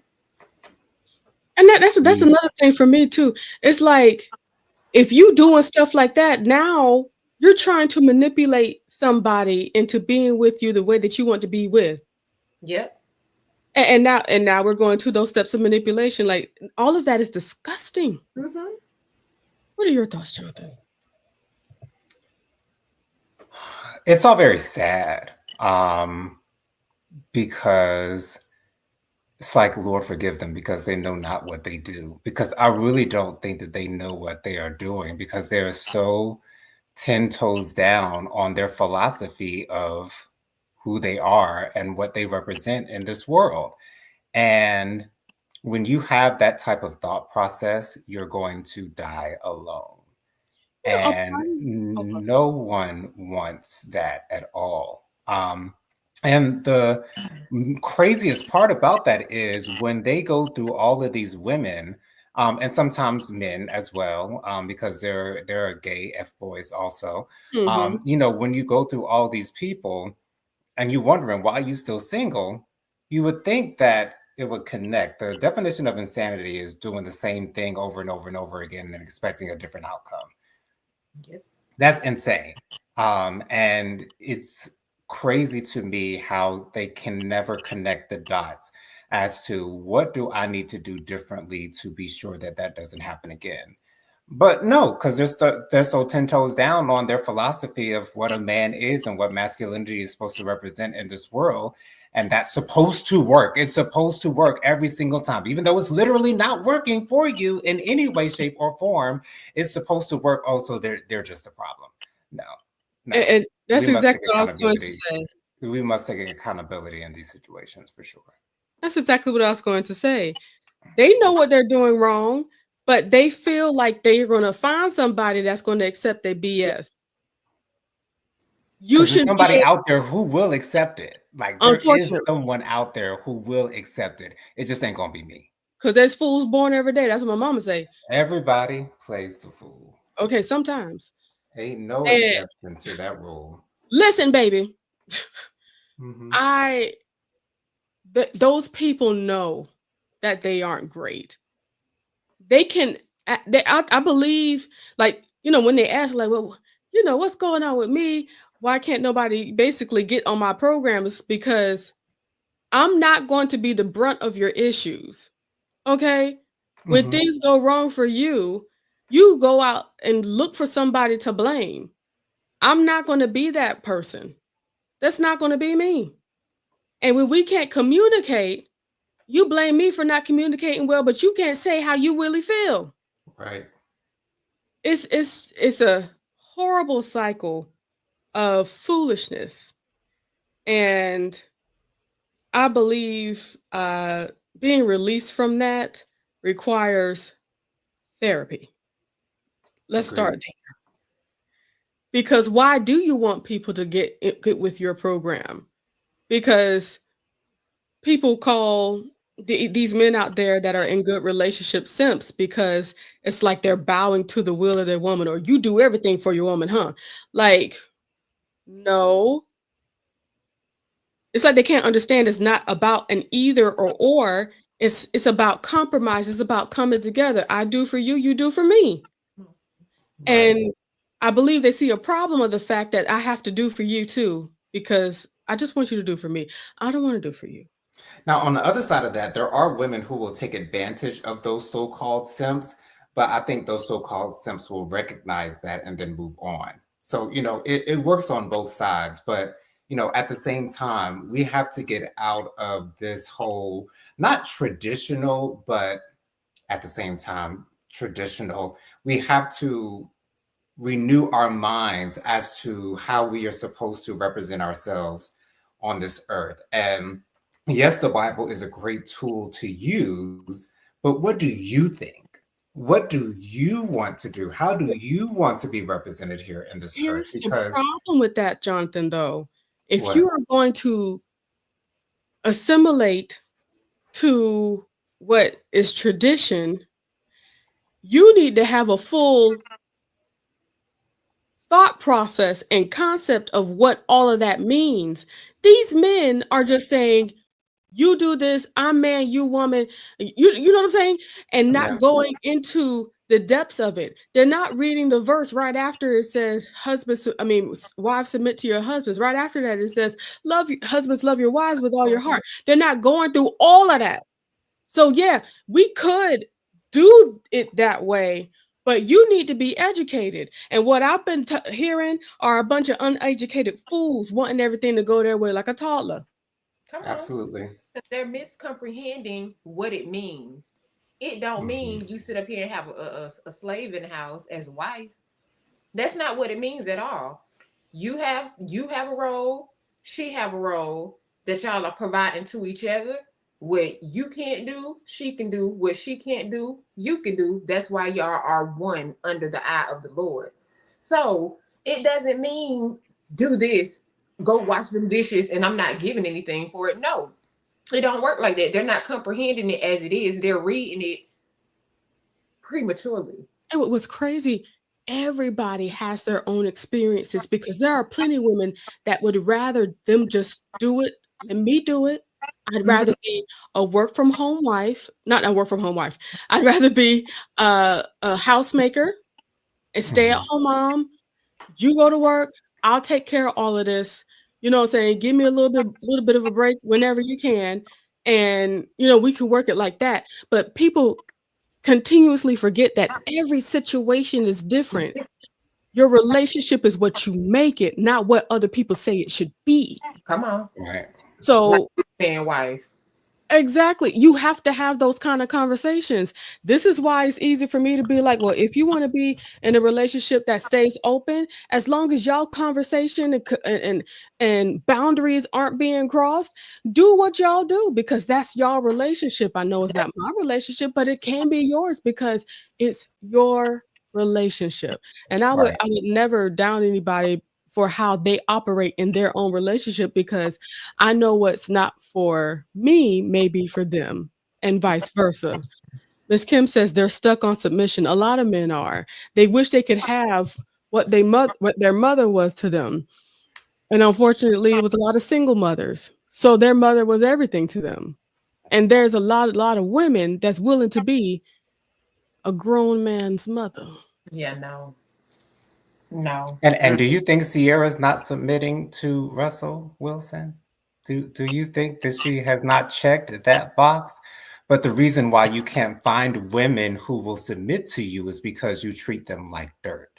And that's Mm. another thing for me too. It's like if you doing stuff like that, now you're trying to manipulate somebody into being with you the way that you want to be with. yep. And now we're going to those steps of manipulation. Like all of that is disgusting. Mm-hmm. What are your thoughts, Jonathan? It's all very sad. Because it's like, Lord, forgive them because they know not what they do. Because I really don't think that they know what they are doing because they're so 10 toes down on their philosophy of who they are and what they represent in this world. And when you have that type of thought process, you're going to die alone. A And part of no one wants that at all. And the craziest part about that is when they go through all of these women, and sometimes men as well, because there are gay f boys also. mhm. When you go through all these people and you're wondering why you still single, you would think that it would connect. The definition of insanity is doing the same thing over and over and over again and expecting a different outcome. Yep. That's insane. And it's crazy to me how they can never connect the dots as to what do I need to do differently to be sure that that doesn't happen again. But no, because they're so 10 toes down on their philosophy of what a man is and what masculinity is supposed to represent in this world. And that's supposed to work. It's supposed to work every single time, even though it's literally not working for you in any way, shape, or form. It's supposed to work. Also, they're just a problem. No, no. And We that's must exactly take what I was going to accountability. say. We must take accountability in these situations for sure. That's exactly what I was going to say. They know what they're doing wrong, but they feel like they're going to find somebody that's going to accept their BS. You Because there's should be somebody able, out there who will accept it. Like there is unfortunately, someone out there who will accept it. It just ain't gonna be me. because there's fools born every day. That's what my mama say. Everybody plays the fool. Okay, sometimes. Ain't no And exception to that rule. listen, baby, Hmm. I those people know that they aren't great. They can I believe, like, when they ask, like, well, what's going on with me? Why can't nobody basically get on my programs? Because I'm not going to be the brunt of your issues. Okay. When Hmm. things go wrong for you, you go out and look for somebody to blame. I'm not going to be that person. That's not going to be me. And when we can't communicate, you blame me for not communicating well, but you can't say how you really feel. Right. It's a horrible cycle of foolishness. And I believe being released from that requires therapy. Let's start Agreed. there. Because why do you want people to get with your program? Because people call these men out there that are in good relationships simps, because it's like they're bowing to the will of their woman, or you do everything for your woman, huh? Like, no. It's like they can't understand it's not about an either or. It's about compromise. It's about coming together. I do for you, you do for me. Right. And I believe they see a problem of the fact that I have to do for you too, because I just want you to do for me. I don't want to do for you. Now, on the other side of that, there are women who will take advantage of those so-called simps, but I think those so-called simps will recognize that and then move on. So, it works on both sides, but at the same time, we have to get out of this whole, not traditional, but at the same time, traditional. We have to renew our minds as to how we are supposed to represent ourselves on this earth. And yes, the Bible is a great tool to use, but what do you think? What do you want to do? How do you want to be represented here in this earth? Here's the Because problem with that, Jonathan, though. If you what? are going to assimilate to what is tradition, you need to have a full thought process and concept of what all of that means. These men are just saying, you do this, I'm man, you woman, you know what I'm saying? And not Yeah, going into the depths of it. They're not reading the verse right after it says, wives submit to your husbands. Right after that, it says, husbands, love your wives with all your heart. They're not going through all of that. So yeah, we could do it that way, but you need to be educated. And what I've been hearing are a bunch of uneducated fools wanting everything to go their way like a toddler. Come on. absolutely. They're miscomprehending what it means. It don't Hmm. mean you sit up here and have a slave in the house as a wife. That's not what it means at all. You have a role, she have a role that y'all are providing to each other. What you can't do, she can do. What she can't do, you can do. That's why y'all are one under the eye of the Lord. So it doesn't mean do this, go wash them dishes, and I'm not giving anything for it. No, it don't work like that. They're not comprehending it as it is. They're reading it prematurely. And what was crazy, everybody has their own experiences, because there are plenty of women that would rather them just do it than me do it. I'd Mhm. rather be a work from home wife, not a work from home wife. I'd rather be a housemaker and stay at Hmm. home mom. You go to work, I'll take care of all of this. You know what I'm saying? Give me a little bit of a break whenever you can. And we can work it like that. But people continuously forget that every situation is different. Your relationship is what you make it, not what other people say it should be. Come on. Right. Like So man, wife. exactly. You have to have those kind of conversations. This is why it's easy for me to be like, well, if you want to be in a relationship that stays open, as long as y'all conversation and boundaries aren't being crossed, do what y'all do, because that's y'all relationship. I know it's not my relationship, but it can be yours because it's your relationship. And Right. I would never down anybody for how they operate in their own relationship, because I know what's not for me may be for them, and vice versa. Miss Kim says they're stuck on submission. A lot of men are. They wish they could have what their mother was to them. And unfortunately, it was a lot of single mothers. So their mother was everything to them. And there's a lot of women that's willing to be a grown man's mother. Yeah, no. No. And do you think Sierra's not submitting to Russell Wilson? Do you think that she has not checked that box? But the reason why you can't find women who will submit to you is because you treat them like dirt.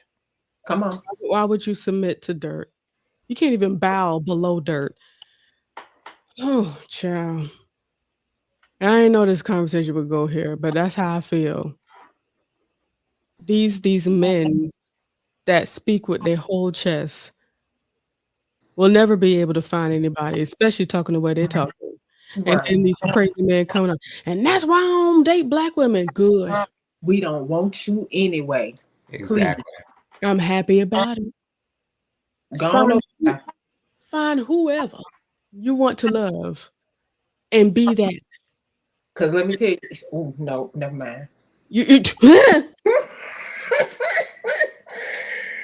Come on. Why would you submit to dirt? You can't even bow below dirt. Oh, child. I didn't know this conversation would go here, but that's how I feel. These men that speak with their whole chest will never be able to find anybody, especially talking the way they're talking. And Right. then these crazy men coming up, and that's why I don't date black women. Good. We don't want you anyway. Please. Exactly. I'm happy about it. Go on Find, over. find whoever you want to love and be that. Because let me tell you. Oh, no, never mind. You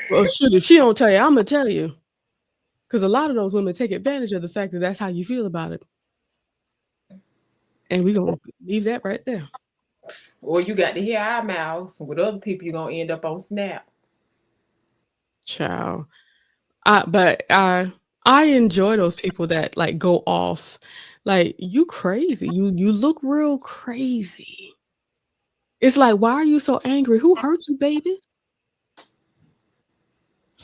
well, shoot, if she don't tell you, I'm gonna tell you. Because a lot of those women take advantage of the fact that that's how you feel about it. And we're gonna leave that right there. Or you got to hear our mouths. With other people, you're going to end up on Snap. Child. But I enjoy those people that like go off. Like, you crazy. You look real crazy. It's like, why are you so angry? Who hurt you, baby?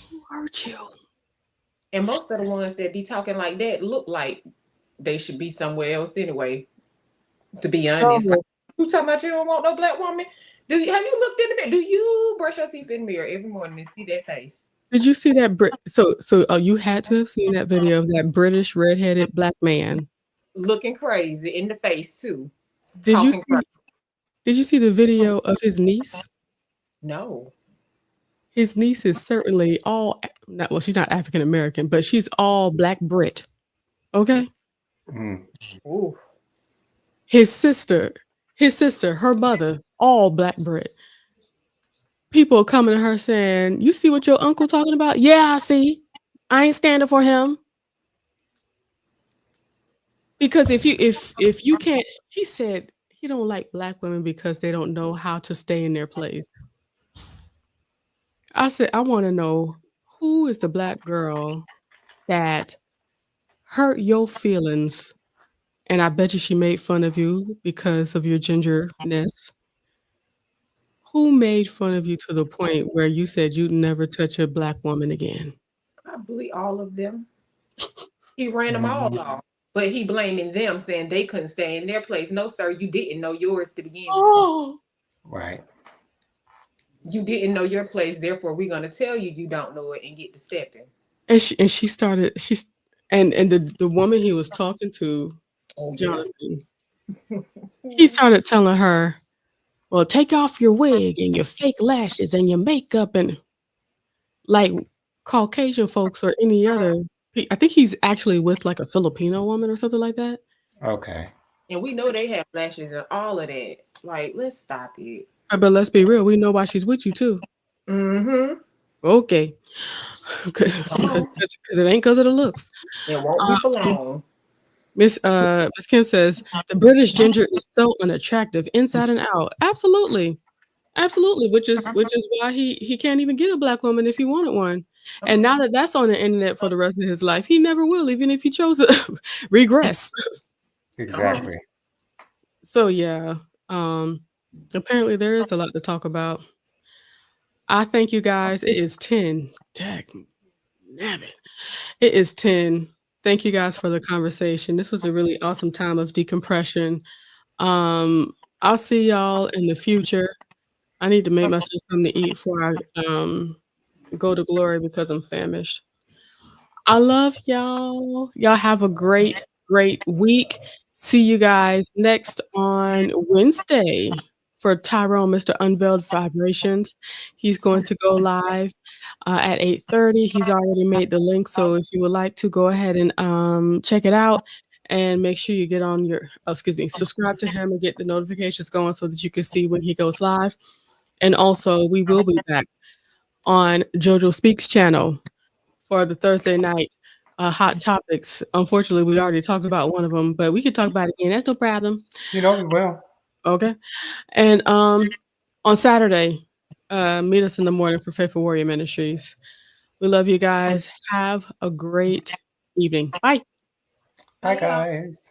Who hurt you? And most of the ones that be talking like that look like they should be somewhere else anyway, to be honest. Like, Oh, you talking about you don't want no black woman? Have you looked in the mirror? Do you brush your teeth in the mirror every morning and see that face? did you see that you had to have seen that video of that British redheaded black man. Looking crazy in the face too. Did you Talking see crazy. did you see the video of his niece? No. His niece is certainly all not well, she's not African American, but she's all black Brit. Okay? Mm. Ooh. His sister, her mother, all black Brit. People coming to her saying, "You see what your uncle talking about?" Yeah, I see. I ain't standing for him. Because if you can't, he said he don't like black women because they don't know how to stay in their place. I said, I want to know who is the black girl that hurt your feelings, and I bet you she made fun of you because of your gingerness. Who made fun of you to the point where you said you'd never touch a black woman again? Probably all of them. He ran them all Mhm. off. But he blaming them, saying they couldn't stay in their place. No, sir, you didn't know yours to begin with. Oh, Right. You didn't know your place, therefore we're gonna tell you you don't know it and get to stepping. and she started and the woman he was talking to, Oh yeah. Jonathan, he started telling her, "Well, take off your wig and your fake lashes and your makeup," and like Caucasian folks or any other. I think he's actually with like a Filipino woman or something like that. Okay. And we know they have lashes and all of that. Like, let's stop it. But let's be real, we know why she's with you too. Mm-hmm. Okay, because Come on. it ain't because of the looks. It won't Uh, be for long. Miss Kim says the British ginger is so unattractive inside and out. Absolutely, absolutely. Which is why he can't even get a black woman if he wanted one. Come And now on. that that's on the internet for the rest of his life, he never will, even if he chose to regress. Come on. Exactly. So yeah, um, apparently there is a lot to talk about. I thank you guys. It is 10. Dag nabbit. It is 10. Thank you guys for the conversation. This was a really awesome time of decompression. Um, I'll see y'all in the future. I need to make myself something to eat before I go to glory because I'm famished. I love y'all. Y'all have a great, great week. See you guys next on Wednesday for Tyrone, Mr. Unveiled Vibrations. He's going to go live at 8:30. He's already made the link, so if you would like to go ahead and check it out and make sure you get on subscribe to him and get the notifications going so that you can see when he goes live. And also, we will be back on JoJo Speaks channel for the Thursday night hot topics. Unfortunately, we already talked about one of them, but we could talk about it again. That's no problem. You know we will. Okay. And on Saturday, meet us in the morning for Faithful Warrior Ministries. We love you guys. Have a great evening. Bye. Bye, Bye, y'all. guys.